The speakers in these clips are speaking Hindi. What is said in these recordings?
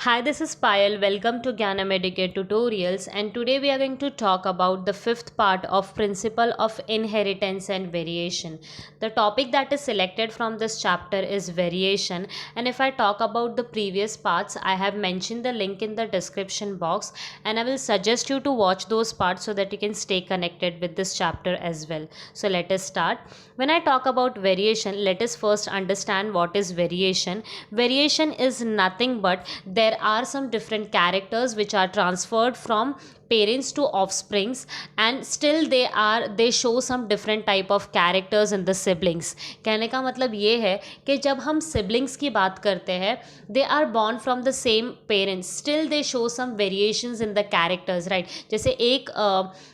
Hi, this is Payal. Welcome to Gyana Medicare Tutorials, and today we are going to talk about the fifth part of Principle of Inheritance and Variation. The topic that is selected from this chapter is variation, and if I talk about the previous parts, I have mentioned the link in the description box, and I will suggest you to watch those parts so that you can stay connected with this chapter as well. So let us start. When I talk about variation, let us first understand what is variation. Variation is nothing but there are some different characters which are transferred from parents to offsprings, and still they show some different type of characters in the siblings. कहने का मतलब ये है कि जब हम siblings की बात करते हैं, they are born from the same parents, still they show some variations in the characters, right? जैसे एक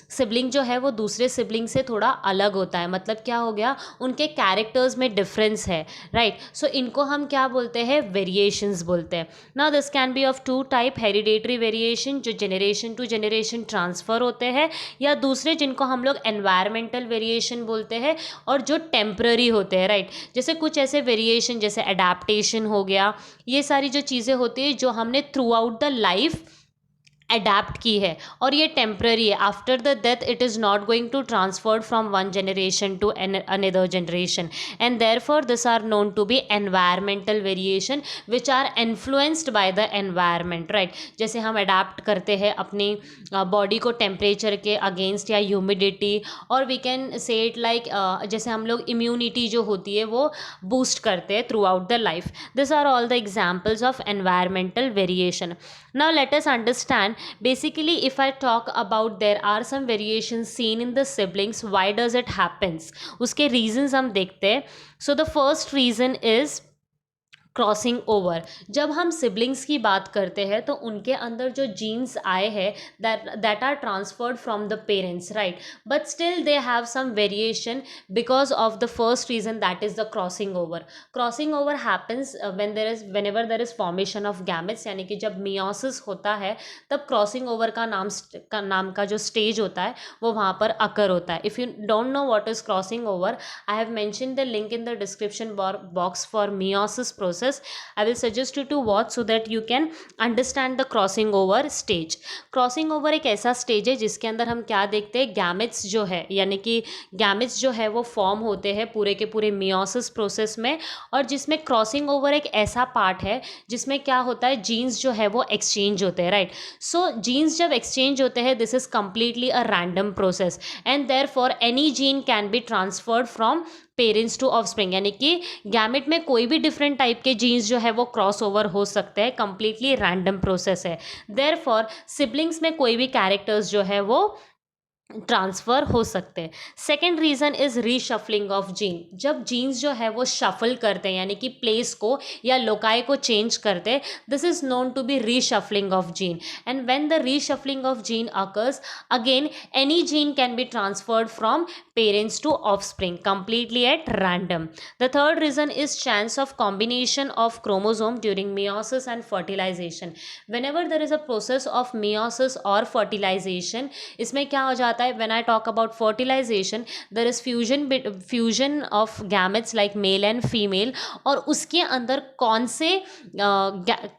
सिबलिंग जो है वो दूसरे सिबलिंग से थोड़ा अलग होता है, मतलब क्या हो गया, उनके कैरेक्टर्स में डिफरेंस है, राइट? सो इनको हम क्या बोलते हैं, वेरिएशंस बोलते हैं. Now this can be of two type, hereditary variation जो जनरेशन टू जनरेशन ट्रांसफ़र होते हैं, या दूसरे जिनको हम लोग एनवायरमेंटल वेरिएशन बोलते हैं और जो टेम्पररी होते हैं, राइट? जैसे कुछ ऐसे वेरिएशन जैसे अडेप्टेशन हो गया, ये सारी जो चीज़ें होती है जो हमने throughout the life adapt की है और ये टेम्पररी है. After the death it is not going to transferred from one generation to another generation, and therefore this are known to be environmental variation which are influenced by the environment, right? जैसे हम अडेप्ट करते हैं अपनी बॉडी को टेम्परेचर के अगेंस्ट या ह्यूमिडिटी, और we can say it like जैसे हम लोग इम्यूनिटी जो होती है वो बूस्ट करते हैं throughout the life. This are all the examples of environmental variation. Now let us understand, basically if I talk about there are some variations seen in the siblings, why does it happens, उसके reasons हम देखते हैं. So the first reason is crossing over. जब हम सिबलिंग्स की बात करते हैं तो उनके अंदर जो जीन्स आए हैं that are transferred from the parents, right? But still they have some variation because of the first reason, that is the crossing over. Crossing over happens whenever there is formation of gametes, यानी कि जब मियोसिस होता है तब क्रॉसिंग ओवर का नाम का जो स्टेज होता है वो वहाँ पर अकर होता है. If you don't know what is crossing over, I have mention the link in the description box for meiosis process. I will suggest you to watch so that you can understand the crossing over stage. Crossing over एक ऐसा स्टेज है जिसके अंदर हम क्या देखते हैं, गैमेट्स जो है, यानी कि गैमेट्स जो है वो फॉर्म होते हैं पूरे के पूरे मियोसिस प्रोसेस में, और जिसमें क्रॉसिंग ओवर एक ऐसा पार्ट है जिसमें क्या होता है, जीन्स जो है वो एक्सचेंज होते हैं, राइट? सो जीन्स जब एक्सचेंज होते हैं, this is completely a random process, and therefore any gene can be transferred from parents to offspring, यानी कि गैमेट में कोई भी डिफरेंट टाइप के जीन्स जो है वो क्रॉस ओवर हो सकते हैं. कंप्लीटली रैंडम प्रोसेस है. देयरफॉर सिबलिंग्स में कोई भी कैरेक्टर्स जो है वो ट्रांसफ़र हो सकते हैं. Second reason is reshuffling of gene. जब जीन्स जो है वो शफल करते हैं, यानी कि प्लेस को या लोकाई को चेंज करते हैं, this is known to be reshuffling of gene. And when the reshuffling of gene occurs, again any gene can be transferred from parents to offspring completely at random. The third reason is chance of combination of chromosome during meiosis and fertilization. Whenever there is a process of meiosis or fertilization, इसमें क्या हो जाता है, when I talk about fertilization, there is fusion of gametes like male and female, और उसके अंदर कौन से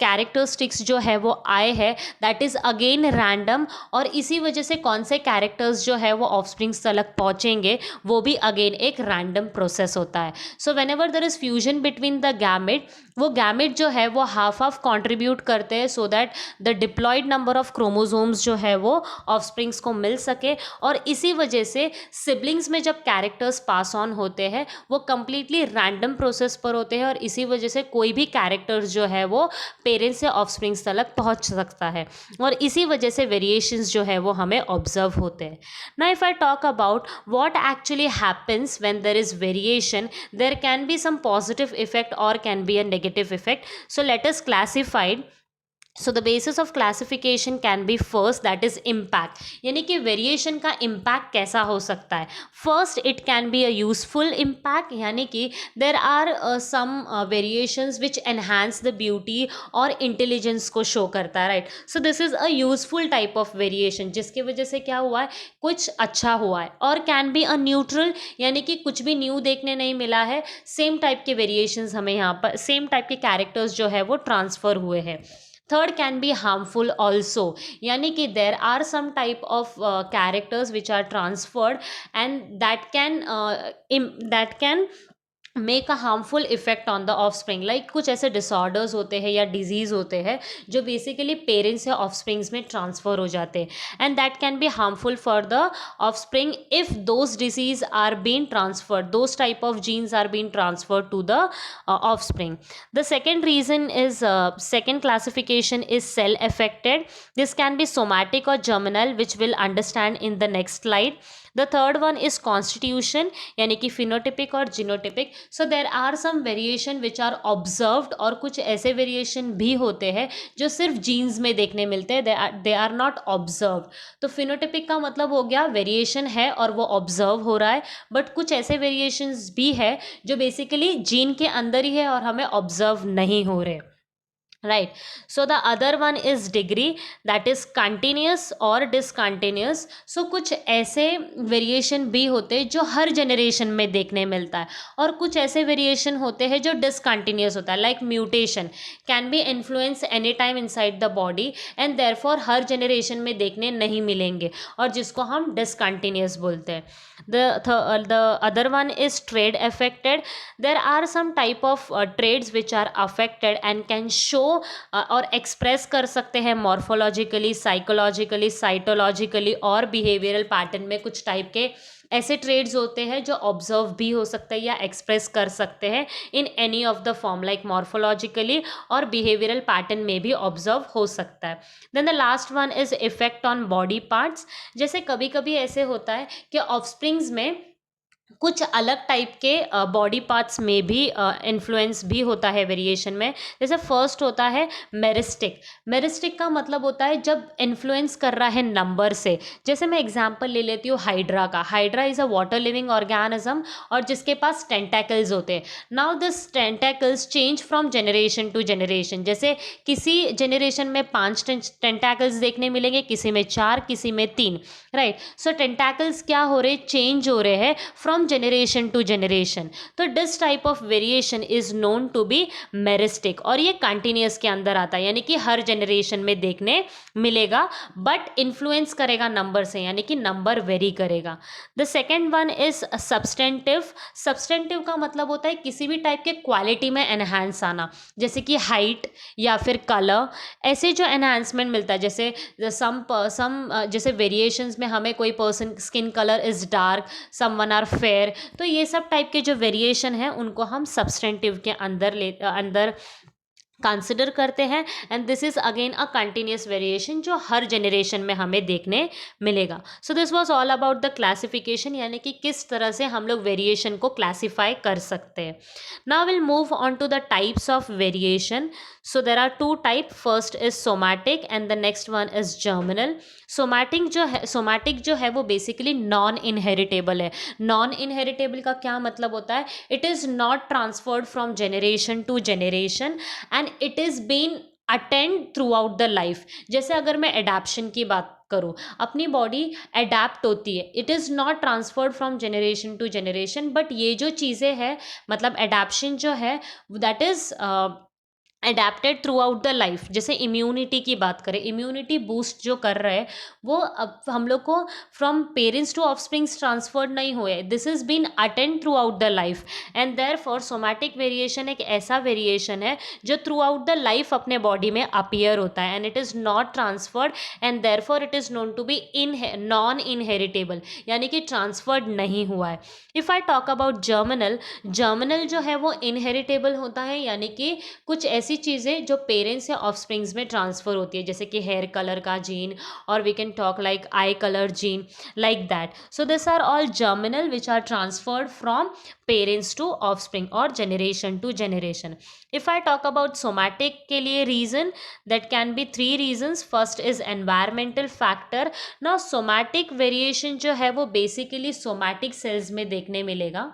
characteristics जो है वो आए हैं, that is again random, और इसी वजह से कौन से characters जो है वो offsprings तक पहुँचेंगे वो भी अगेन एक रैंडम प्रोसेस होता है. So whenever there is fusion between the gamete, वो गैमेट जो है वो हाफ हाफ कंट्रीब्यूट करते हैं so that the diploid number of chromosomes जो है वो ऑफस्प्रिंग्स को मिल सके, और इसी वजह से सिबलिंग्स में जब कैरेक्टर्स पास ऑन होते हैं वो कंप्लीटली रैंडम प्रोसेस पर होते हैं, और इसी वजह से कोई भी कैरेक्टर्स जो है वो पेरेंट्स से ऑफस्प्रिंग्स तक पहुंच सकता है, और इसी वजह से वेरिएशंस जो है वो हमें ऑब्जर्व होते हैं. Now if I talk about what actually happens when there is variation, there can be some positive effect or can be a negative effect. So let us classify. So the basis of classification can be first, that is impact, यानी कि वेरिएशन का इम्पैक्ट कैसा हो सकता है. First it can be a useful impact, यानी कि there are some variations which enhance the beauty और इंटेलिजेंस को शो करता है, right? So this is a useful type of variation जिसकी वजह से क्या हुआ है, कुछ अच्छा हुआ है. और कैन बी अ न्यूट्रल, यानी कि कुछ भी न्यू देखने नहीं मिला है, सेम टाइप के वेरिएशंस हमें यहाँ पर, सेम टाइप के कैरेक्टर्स जो है वो ट्रांसफ़र हुए हैं. Third can be harmful also, यानी कि there are some type of characters which are transferred and that can make a harmful effect on the offspring. Like कुछ ऐसे डिसऑर्डर्स होते हैं या डिजीज होते हैं जो बेसिकली पेरेंट्स या ऑफस्प्रिंग्स में ट्रांसफर हो जाते हैं, and that can be harmful for the offspring if those disease are been transferred, those type of genes are been transferred to the offspring. The second reason is second classification is cell affected. This can be somatic or germinal, which we'll understand in the next slide. The third one is constitution, यानी कि phenotypic और genotypic. So there are some variation which are observed, और कुछ ऐसे variation भी होते हैं जो सिर्फ genes में देखने मिलते हैं, they are not observed. तो phenotypic का मतलब हो गया variation है और वो observe हो रहा है, but कुछ ऐसे variations भी है जो बेसिकली जीन के अंदर ही है और हमें ऑब्जर्व नहीं हो रहे, right. So the other one is degree, that is continuous और डिसकंटिन्यूस. सो कुछ ऐसे वेरिएशन भी होते हैं जो हर जनरेशन में देखने मिलता है, और कुछ ऐसे वेरिएशन होते हैं जो डिसकंटिन्यूस होता है, like mutation can be influence any time inside the body and therefore her generation में देखने नहीं मिलेंगे, और जिसको हम डिसकंटिन्यूस बोलते हैं. The other one is trade affected. There are some type of traits which are affected and can show और एक्सप्रेस कर सकते हैं मॉर्फोलॉजिकली, साइकोलॉजिकली, साइटोलॉजिकली और बिहेवियरल पैटर्न में. कुछ टाइप के ऐसे ट्रेड्स होते हैं जो ऑब्जर्व भी हो सकते हैं या एक्सप्रेस कर सकते हैं in any of the form, like morphologically और बिहेवियरल पैटर्न में भी ऑब्जर्व हो सकता है. Then the last one is effect on body parts. जैसे कभी कभी ऐसे होता है कि ऑफस्प्रिंग्स में कुछ अलग टाइप के बॉडी पार्ट्स में भी इन्फ्लुएंस भी होता है वेरिएशन में. जैसे फर्स्ट होता है मेरिस्टिक. मेरिस्टिक का मतलब होता है जब इन्फ्लुएंस कर रहा है नंबर से. जैसे मैं एग्जांपल ले लेती हूँ हाइड्रा का. Hydra is a water living organism और जिसके पास टेंटेकल्स होते हैं. Now this tentacles change from generation to generation. जैसे किसी जनरेशन में 5 टेंटेकल्स देखने मिलेंगे, किसी में 4, किसी में 3, राइट. सो टेंटेकल्स क्या हो रहे, चेंज हो रहे हैं फ्रॉम generation to generation. तो this type of variation is known to be meristic, और ये continuous के अंदर आता है, यानी कि हर generation में देखने मिलेगा, but influence करेगा नंबर से, यानी कि नंबर वेरी करेगा. The second one is substantive. substantive का मतलब होता है किसी भी टाइप के क्वालिटी में एनहांस आना, जैसे कि हाइट या फिर कलर, ऐसे जो एनहांसमेंट मिलता है. जैसे जैसे वेरिएशंस में हमें कोई person skin colour is dark, someone are fair, तो ये सब टाइप के जो वेरिएशन है उनको हम सब्सटेंटिव के अंदर कंसिडर करते हैं. And this is again a continuous variation जो हर जनरेशन में हमें देखने मिलेगा. So this was all about the classification, यानी कि किस तरह से हम लोग वेरिएशन को क्लासीफाई कर सकते हैं. Now will move on to the types of variation. So there are 2 type. First is somatic and the next one is germinal. Somatic जो है वो बेसिकली नॉन इनहेरिटेबल है. नॉन इनहेरिटेबल का क्या मतलब होता है, it is not transferred from generation to generation and it is been attained throughout the life. जैसे अगर मैं एडाप्शन की बात करूँ, अपनी बॉडी अडेप्ट होती है, it is not transferred from generation to generation, but ये जो चीज़ें हैं, मतलब एडाप्शन जो है that is adapted throughout the life. जैसे इम्यूनिटी की बात करें, इम्यूनिटी बूस्ट जो कर रहे हैं वो अब हम लोग को from parents to offsprings transferred नहीं हुए, this is been attained throughout the life. And therefore somatic variation एक ऐसा वेरिएशन है जो थ्रू आउट द लाइफ अपने बॉडी में अपीयर होता है and it is not transferred and therefore it is known to be non inheritable, यानी कि ट्रांसफर्ड नहीं हुआ है. If I talk about germinal, germinal जो है वो इनहेरिटेबल होता है, यानी कि कुछ ऐसी चीज़ें जो पेरेंट्स या ऑफस्प्रिंग्स में ट्रांसफर होती है, जैसे कि हेयर कलर का जीन, और we can talk like eye colour gene, like that. So this are all germinal which are transferred from parents to offspring और generation to generation. If I talk about somatic के लिए reason, that can be 3 reasons. First is environmental factor. Now somatic variation जो है वो बेसिकली सोमैटिक सेल्स में देखने मिलेगा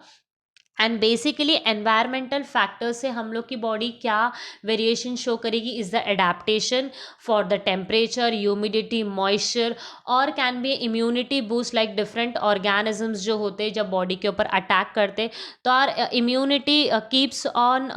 एंड बेसिकली एनवायरमेंटल फैक्टर्स से हम लोग की बॉडी क्या वेरिएशन शो करेगी, is the adaptation for the temperature, humidity, moisture, और can be immunity boost, like different organisms जो होते हैं जब बॉडी के ऊपर अटैक करते तो are immunity keeps on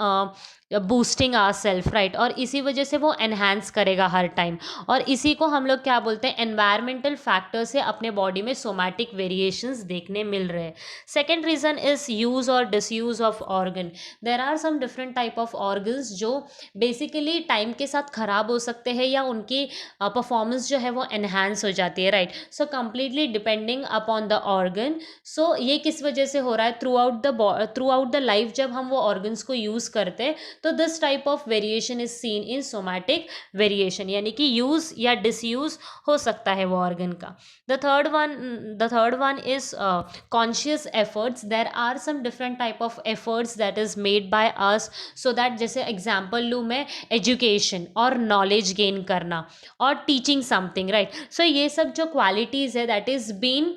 boosting our self, right, और इसी वजह से वो एनहांस करेगा हर टाइम। और इसी को हम लोग क्या बोलते हैं, एनवायरमेंटल फैक्टर से अपने बॉडी में सोमैटिक वेरिएशंस देखने मिल रहे हैं। सेकेंड रीज़न इज यूज़ और disuse of organ. There are some different type of organs जो बेसिकली टाइम के साथ ख़राब हो सकते हैं या उनकी परफॉर्मेंस जो है वो एनहांस हो जाती है, right. So completely depending upon the organ. So ये किस वजह से हो रहा है, थ्रू आउट द लाइफ जब हम वो ऑर्गन्स को यूज़ करते हैं तो this type of variation is seen in somatic variation, यानी कि यूज़ या डिसयूज़ हो सकता है वो ऑर्गन का। The third one is conscious efforts. There are some different type of efforts that is made by us, so that, जैसे एग्जाम्पल लूँ मैं, एजुकेशन और नॉलेज गेन करना और टीचिंग समथिंग, राइट। सो ये सब जो क्वालिटीज़ है that is been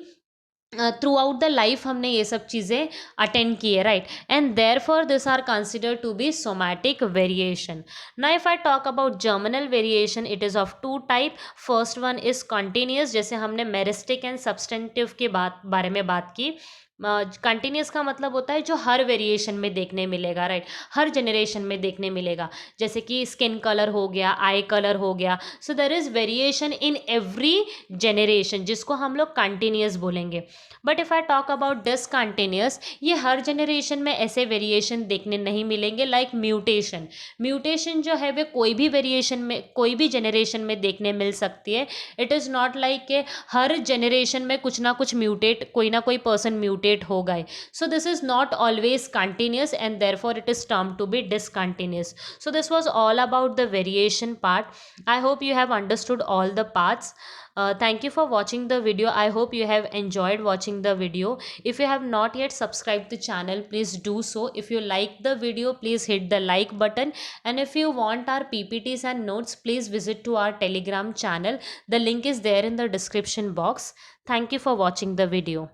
throughout the life हमने ये सब चीज़ें अटेंड की है, right, and therefore this are consider to be somatic variation. Now if I talk about germinal variation, it is of two type. First one is continuous, जैसे हमने मेरिस्टिक एंड सब्सटेंटिव के बारे में बात की। कंटिन्यूस का मतलब होता है जो हर वेरिएशन में देखने मिलेगा, राइट, हर जनरेशन में देखने मिलेगा, जैसे कि स्किन कलर हो गया, आई कलर हो गया। So there is variation in every generation, जिसको हम लोग कंटिन्यूस बोलेंगे। But if I talk about discontinuous, ये हर जनरेशन में ऐसे वेरिएशन देखने नहीं मिलेंगे। लाइक म्यूटेशन, म्यूटेशन जो है वे कोई भी वेरिएशन में, कोई भी जनरेशन में देखने मिल सकती है। इट इज़ नॉट लाइक के हर जनरेशन में कुछ ना कुछ म्यूटेट, कोई ना कोई पर्सन म्यूटेट हो गए। So this is not always continuous and therefore it is term to be discontinuous. So this was all about the variation part. I hope you have understood all the parts. Thank you for watching the video. I hope you have enjoyed watching the video. If you have not yet subscribed the channel, please do so. If you like the video, please hit the like button. And if you want our PPTs and notes, please visit to our Telegram channel. The link is there in the description box. Thank you for watching the video.